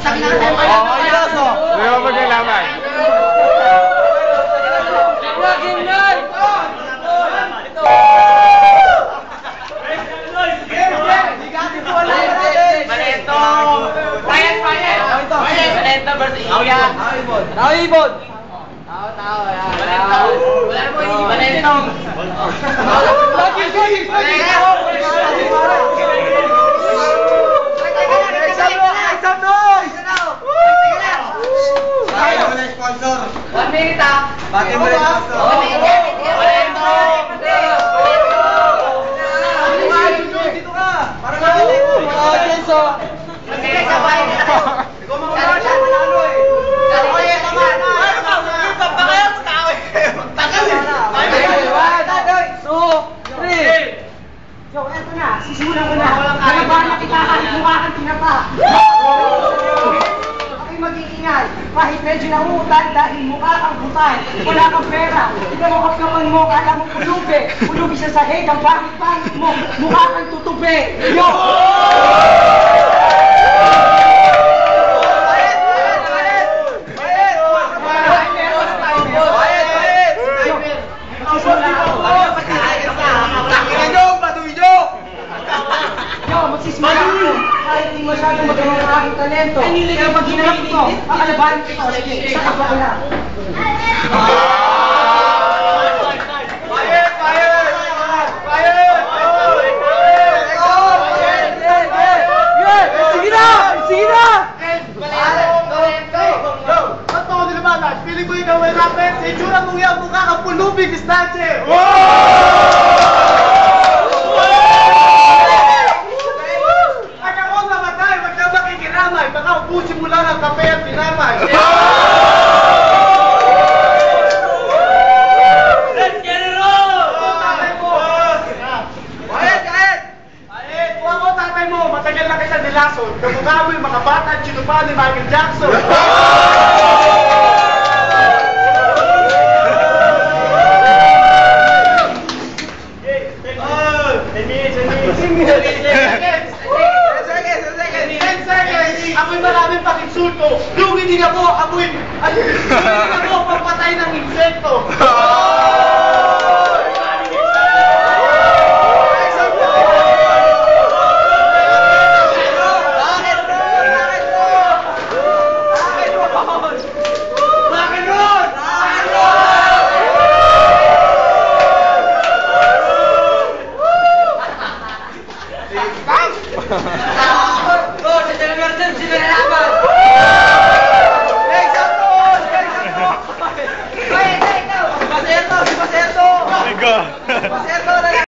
Sabi na tayo pa lang. Hindi mo maglalaman. Ibon! Tao, yan. Wala mo hindi Valentong. One minute ah. Bakit mo rin sponsor? Dito ka! Para natin! Ikaw mga manalo eh! So, eto na, sisimulan ko na. Kalabahan na kita kahit mukha kang tinapa. Ako'y mag-iingay, kahit medyo nangungutan dahil mukha kang butan. Wala kang pera, tinamukap naman mo, kala mo pulubi. Pulubi sa sahig, ang pangit-pangit mo, mukha kang tutubi. Yo! Magsisimula ako kahit hindi masyadong magaling ang aking talento. Kaya pag hinarap ko, kakalabahan ko sa kapwa na. Sige na! Sige na! Ba't mo nilibanan? Piling ko ikaw ay rapid. Sa itsura mong yan, mukha kang pulubi, distansye! Baka ubusin mo lang ang kape at pinamay. Let's get it on! Tatay mo! Kahit! Kung ako tatay mo, matagal na kita nilason. Kamukha mo yung mga bata at sinupa ni Michael Jackson. Ako'y maraming pakinsulto. Lugi din ako, lugi din ako pagpatay ng insekto.